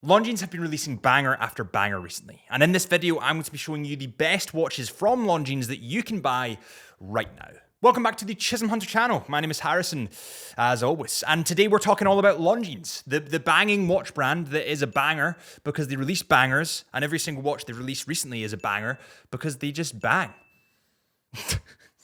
Longines have been releasing banger after banger recently, and in this video I'm going to be showing you the best watches from Longines that you can buy right now. Welcome back to the Chisholm Hunter channel. My name is Harrison, as always, and today we're talking all about Longines, the banging watch brand that is a banger because they release bangers, and every single watch they've released recently is a banger because they just bang.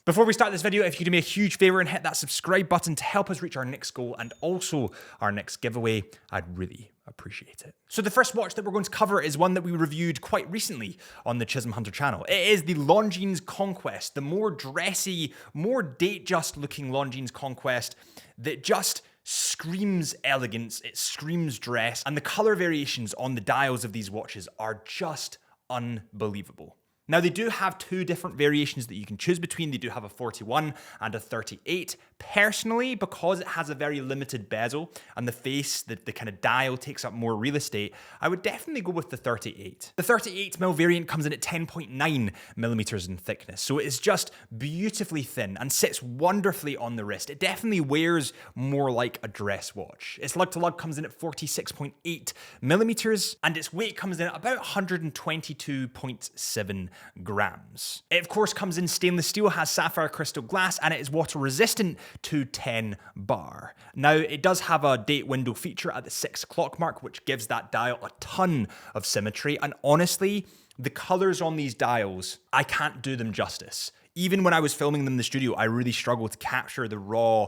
Before we start this video, if you could do me a huge favor and hit that subscribe button to help us reach our next goal and also our next giveaway, I'd really appreciate it. So the first watch that we're going to cover is one that we reviewed quite recently on the Chisholm Hunter channel. It is the Longines Conquest, the more dressy, more date-just looking Longines Conquest that just screams elegance, it screams dress, and the color variations on the dials of these watches are just unbelievable. Now, they do have two different variations that you can choose between. They do have a 41 and a 38. Personally, because it has a very limited bezel and the face, the kind of dial takes up more real estate, I would definitely go with the 38. The 38mm variant comes in at 10.9mm in thickness, so it is just beautifully thin and sits wonderfully on the wrist. It definitely wears more like a dress watch. Its lug-to-lug comes in at 46.8mm, and its weight comes in at about 122.7 grams. It of course comes in stainless steel, has sapphire crystal glass, and it is water resistant to 10 bar. Now, it does have a date window feature at the 6 o'clock mark, which gives that dial a ton of symmetry, and honestly, the colors on these dials, I can't do them justice. Even when I was filming them in the studio, I really struggled to capture the raw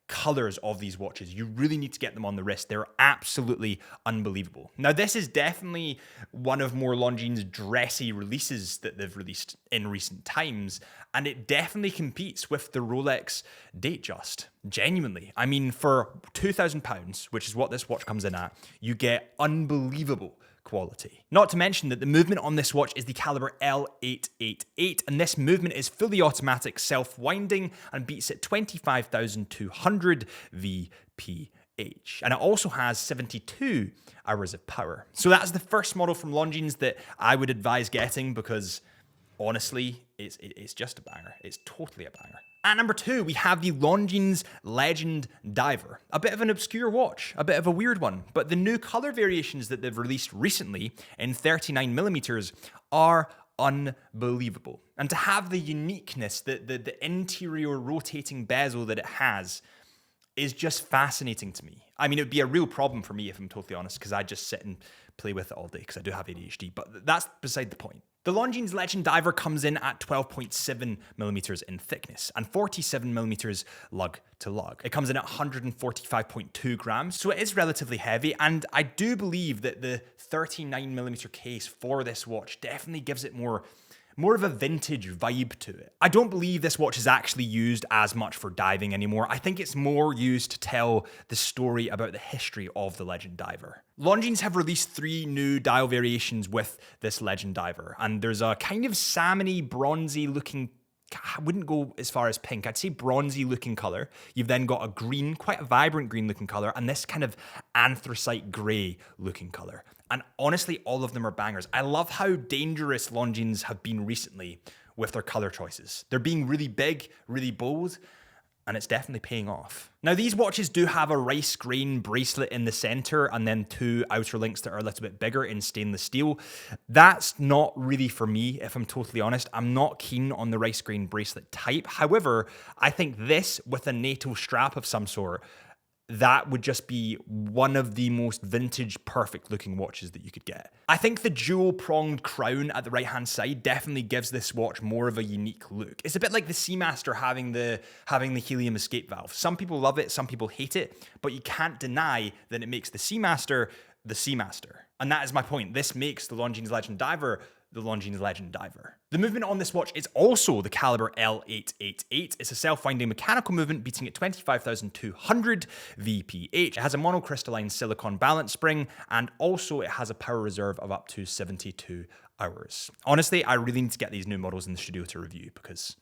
colors of these watches. You really need to get them on the wrist. They're absolutely unbelievable. Now, this is definitely one of more Longines dressy releases that they've released in recent times, and it definitely competes with the Rolex Datejust. Genuinely. I mean, for £2,000, which is what this watch comes in at, you get unbelievable quality. Not to mention that the movement on this watch is the caliber L888, and this movement is fully automatic, self-winding, and beats at 25,200 VPH. And it also has 72 hours of power. So that's the first model from Longines that I would advise getting because honestly, it's just a banger. It's totally a banger. At number 2, we have the Longines Legend Diver. A bit of an obscure watch, a bit of a weird one, but the new color variations that they've released recently in 39mm are unbelievable. And to have the uniqueness, the interior rotating bezel that it has is just fascinating to me. I mean, it would be a real problem for me if I'm totally honest, because I just sit and play with it all day because I do have ADHD, but that's beside the point. The Longines Legend Diver comes in at 12.7mm in thickness and 47mm lug to lug. It comes in at 145.2 grams, so it is relatively heavy, and I do believe that the 39mm case for this watch definitely gives it more of a vintage vibe to it. I don't believe this watch is actually used as much for diving anymore. I think it's more used to tell the story about the history of the Legend Diver. Longines have released 3 new dial variations with this Legend Diver, and there's a kind of salmony, bronzy looking, I wouldn't go as far as pink, I'd say bronzy looking color. You've then got a green, quite a vibrant green looking color, and this kind of anthracite gray looking color. And honestly, all of them are bangers. I love how dangerous Longines have been recently with their color choices. They're being really big, really bold, and it's definitely paying off. Now, these watches do have a rice grain bracelet in the center and then 2 outer links that are a little bit bigger in stainless steel. That's not really for me, if I'm totally honest. I'm not keen on the rice grain bracelet type. However, I think this with a NATO strap of some sort, that would just be one of the most vintage, perfect looking watches that you could get. I think the dual pronged crown at the right hand side definitely gives this watch more of a unique look. It's a bit like the Seamaster having the helium escape valve. Some people love it, some people hate it, but you can't deny that it makes the Seamaster the Seamaster. And that is my point. This makes the Longines Legend Diver the Longines Legend Diver. The movement on this watch is also the caliber L888. It's a self-winding mechanical movement beating at 25,200 VPH. It has a monocrystalline silicone balance spring, and also it has a power reserve of up to 72 hours. Honestly, I really need to get these new models in the studio to review because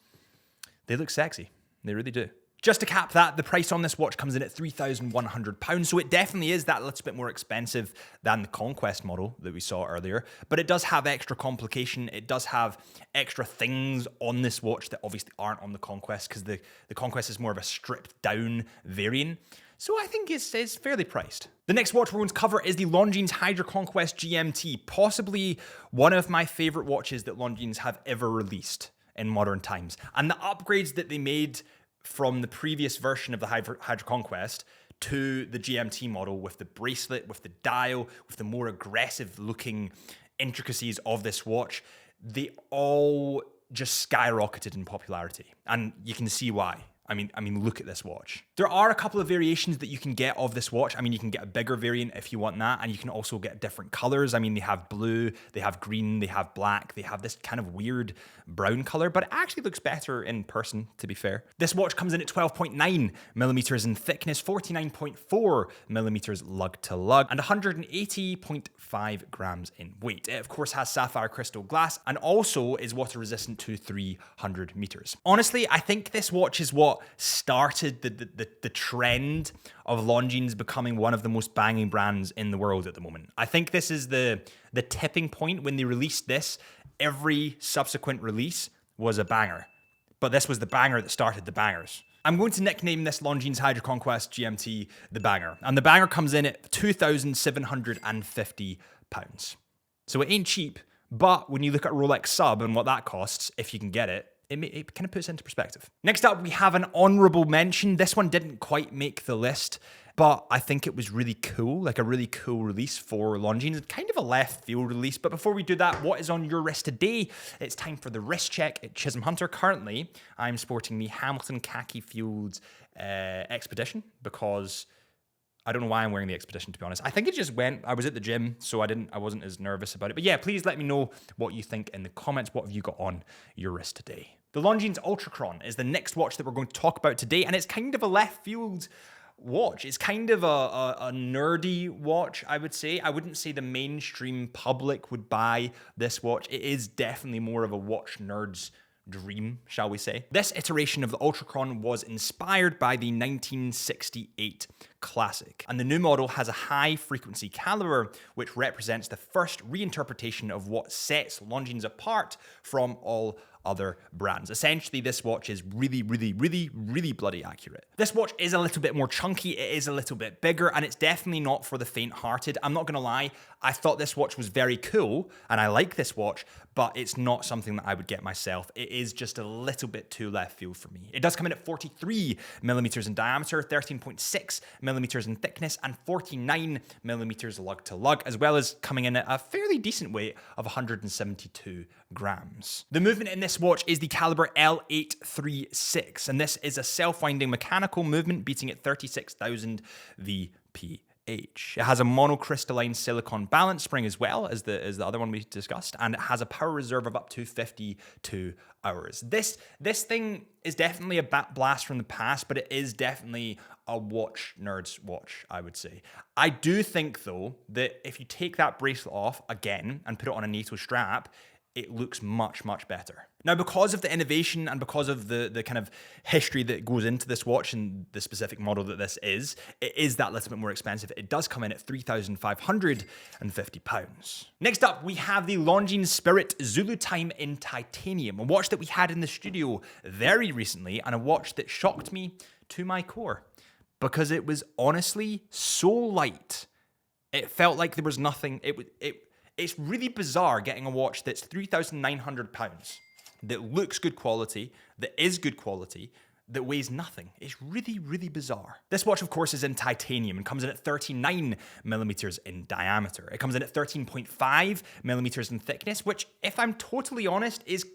they look sexy. They really do. Just to cap that, the price on this watch comes in at £3,100, so it definitely is that little bit more expensive than the Conquest model that we saw earlier, but it does have extra complication. It does have extra things on this watch that obviously aren't on the Conquest, because the Conquest is more of a stripped down variant. So I think it's fairly priced. The next watch we're going to cover is the Longines Hydra Conquest GMT, possibly one of my favorite watches that Longines have ever released in modern times. And the upgrades that they made from the previous version of the Hydra Conquest to the GMT model, with the bracelet, with the dial, with the more aggressive looking intricacies of this watch, they all just skyrocketed in popularity. And you can see why. I mean, look at this watch. There are a couple of variations that you can get of this watch. I mean, you can get a bigger variant if you want that, and you can also get different colors. I mean, they have blue, they have green, they have black, they have this kind of weird brown color, but it actually looks better in person, to be fair. This watch comes in at 12.9 millimeters in thickness, 49.4 millimeters lug to lug, and 180.5 grams in weight. It, of course, has sapphire crystal glass and also is water resistant to 300 meters. Honestly, I think this watch is what started the trend of Longines becoming one of the most banging brands in the world at the moment. I think this is the tipping point. When they released this, every subsequent release was a banger. But this was the banger that started the bangers. I'm going to nickname this Longines Hydra Conquest GMT the banger. And the banger comes in at £2,750. So it ain't cheap, but when you look at Rolex Sub and what that costs, if you can get it, it kind of puts it into perspective. Next up, we have an honorable mention. This one didn't quite make the list, but I think it was really cool, like a really cool release for Longines. Kind of a left field release, but before we do that, what is on your wrist today? It's time for the wrist check at Chisholm Hunter. Currently, I'm sporting the Hamilton Khaki Fueled Expedition, because I don't know why I'm wearing the Expedition, to be honest. I think it just went. I was at the gym, so I wasn't as nervous about it. But yeah, please let me know what you think in the comments. What have you got on your wrist today? The Longines Ultrachron is the next watch that we're going to talk about today, and it's kind of a left field watch. It's kind of a nerdy watch, I would say. I wouldn't say the mainstream public would buy this watch. It is definitely more of a watch nerd's dream, shall we say. This iteration of the Ultrachron was inspired by the 1968 classic, and the new model has a high frequency caliber, which represents the first reinterpretation of what sets Longines apart from all other brands. Essentially, this watch is really bloody accurate. This watch is a little bit more chunky, it is a little bit bigger, and it's definitely not for the faint-hearted. I'm not gonna lie, I thought this watch was very cool, and I like this watch, but it's not something that I would get myself. It is just a little bit too left field for me. It does come in at 43 millimeters in diameter, 13.6 millimeters in thickness, and 49 millimeters lug to lug, as well as coming in at a fairly decent weight of 172 grams. The movement in this watch is the caliber L836, and this is a self-winding mechanical movement beating at 36,000 VPH. It has a monocrystalline silicon balance spring as well as the other one we discussed, and it has a power reserve of up to 52 hours. This thing is definitely a blast from the past, but it is definitely a watch nerd's watch, I would say. I do think, though, that if you take that bracelet off again and put it on a NATO strap, it looks much better. Now, because of the innovation and because of the kind of history that goes into this watch and the specific model that this is, it is that little bit more expensive. It does come in at £3,550. Next up, we have the Longines Spirit Zulu Time in titanium, a watch that we had in the studio very recently, and a watch that shocked me to my core because it was honestly so light. It felt like there was nothing. It's really bizarre getting a watch that's £3,900, that looks good quality, that is good quality, that weighs nothing. It's really bizarre. This watch, of course, is in titanium and comes in at 39 millimeters in diameter. It comes in at 13.5 millimeters in thickness, which, if I'm totally honest, is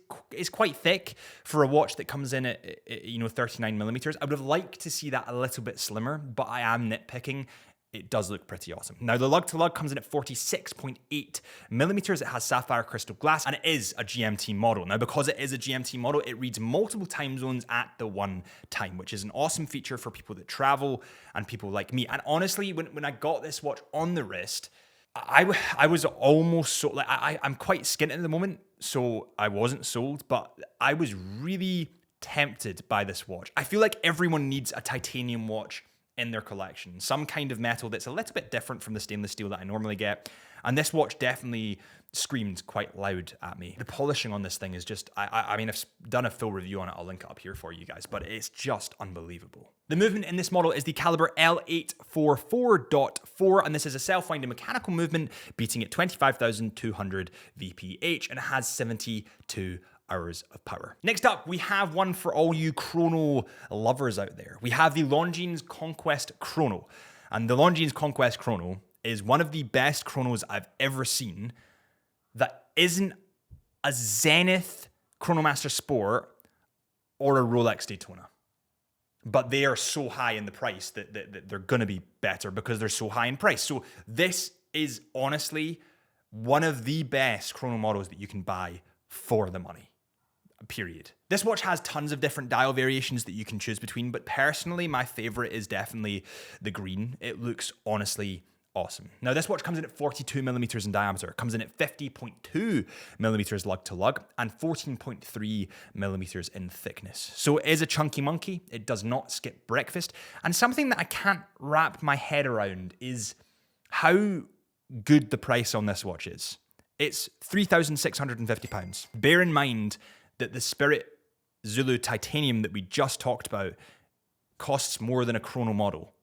quite thick for a watch that comes in at 39 millimeters. I would have liked to see that a little bit slimmer, but I am nitpicking. It does look pretty awesome. Now, the lug to lug comes in at 46.8 millimeters. It has sapphire crystal glass, and it is a GMT model. Now, because it is a GMT model, it reads multiple time zones at the one time, which is an awesome feature for people that travel and people like me. And honestly, when I got this watch on the wrist, I was almost sold. Like I'm quite skint at the moment, so I wasn't sold, but I was really tempted by this watch. I feel like everyone needs a titanium watch in their collection. Some kind of metal that's a little bit different from the stainless steel that I normally get. And this watch definitely screamed quite loud at me. The polishing on this thing is just, I mean, I've done a full review on it. I'll link it up here for you guys, but it's just unbelievable. The movement in this model is the caliber L844.4, and this is a self-winding mechanical movement beating at 25,200 VPH, and it has 72 hours of power. Next up, we have one for all you chrono lovers out there. We have the Longines Conquest Chrono, and the Longines Conquest Chrono is one of the best chronos I've ever seen that isn't a Zenith Chronomaster Sport or a Rolex Daytona. But they are so high in the price that they're going to be better because they're so high in price. So this is honestly one of the best chrono models that you can buy for the money. Period. This watch has tons of different dial variations that you can choose between, but personally, my favorite is definitely the green. It looks honestly awesome. Now, this watch comes in at 42 millimeters in diameter. It comes in at 50.2 millimeters lug to lug and 14.3 millimeters in thickness. So it is a chunky monkey. It does not skip breakfast. And something that I can't wrap my head around is how good the price on this watch is. It's £3,650. Bear in mind that the Spirit Zulu Titanium that we just talked about costs more than a chrono model.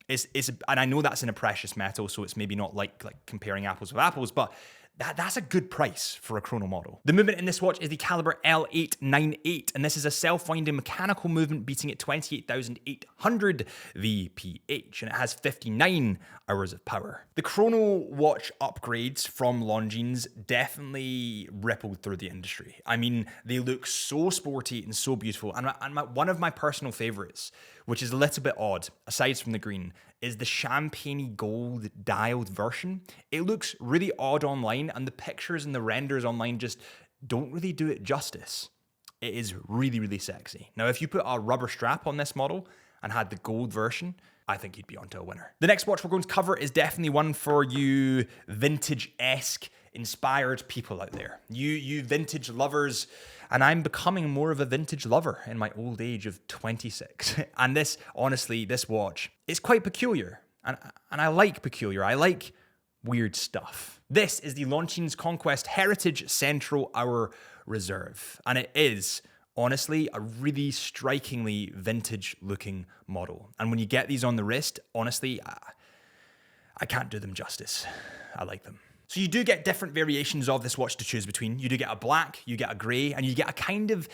And I know that's in a precious metal, so it's maybe not like comparing apples with apples, but that's a good price for a chrono model. The movement in this watch is the caliber L898, and this is a self-winding mechanical movement beating at 28,800 VPH, and it has 59 hours of power. The chrono watch upgrades from Longines definitely rippled through the industry. I mean, they look so sporty and so beautiful, and one of my personal favorites, which is a little bit odd, aside from the green, is the champagne gold dialed version. It looks really odd online, and the pictures and the renders online just don't really do it justice. It is really, really sexy. Now, if you put a rubber strap on this model and had the gold version, I think you'd be onto a winner. The next watch we're going to cover is definitely one for you vintage-esque inspired people out there. You vintage lovers, and I'm becoming more of a vintage lover in my old age of 26. And this, honestly, this watch is quite peculiar. And I like peculiar. I like weird stuff. This is the Longines Conquest Heritage Central Hour Reserve. And it is, honestly, a really strikingly vintage looking model. And when you get these on the wrist, honestly, I can't do them justice. I like them. So you do get different variations of this watch to choose between. You do get a black, you get a grey, and you get a kind of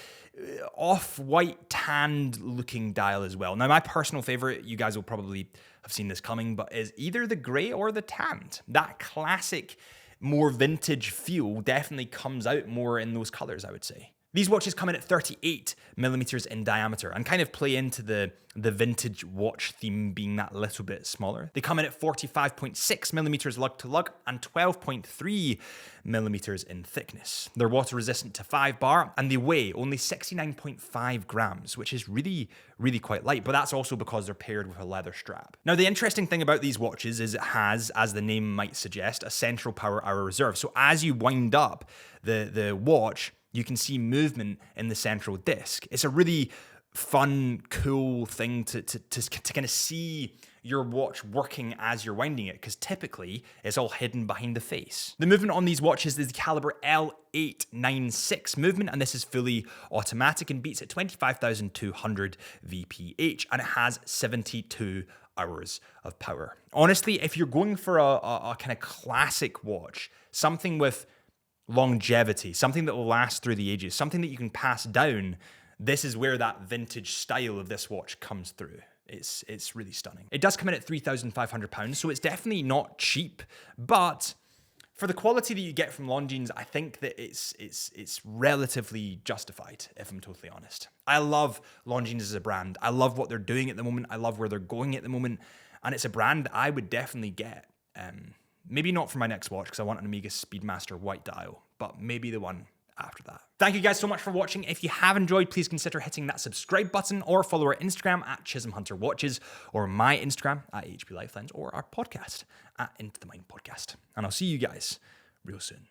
off-white tanned looking dial as well. Now, my personal favorite, you guys will probably have seen this coming, but is either the grey or the tanned. That classic, more vintage feel definitely comes out more in those colors, I would say. These watches come in at 38 millimeters in diameter and kind of play into the vintage watch theme being that little bit smaller. They come in at 45.6 millimeters lug to lug and 12.3 millimeters in thickness. They're water resistant to 5 bar and they weigh only 69.5 grams, which is really, really quite light, but that's also because they're paired with a leather strap. Now, the interesting thing about these watches is it has, as the name might suggest, a central power hour reserve. So as you wind up the watch, you can see movement in the central disc. It's a really fun, cool thing to kind of see your watch working as you're winding it, because typically it's all hidden behind the face. The movement on these watches is the caliber L896 movement, and this is fully automatic and beats at 25,200 VPH, and it has 72 hours of power. Honestly, if you're going for a kind of classic watch, something with longevity, something that will last through the ages, something that you can pass down, this is where that vintage style of this watch comes through. It's really stunning. It does come in at £3,500, so it's definitely not cheap, but for the quality that you get from Longines, I think that it's relatively justified, if I'm totally honest. I love Longines as a brand. I love what they're doing at the moment. I love where they're going at the moment, and it's a brand that I would definitely get. Maybe not for my next watch because I want an Omega Speedmaster white dial, but maybe the one after that. Thank you guys so much for watching. If you have enjoyed, please consider hitting that subscribe button or follow our Instagram at Chisholm Hunter Watches, or my Instagram at HP Lifelines, or our podcast at Into the Mind Podcast. And I'll see you guys real soon.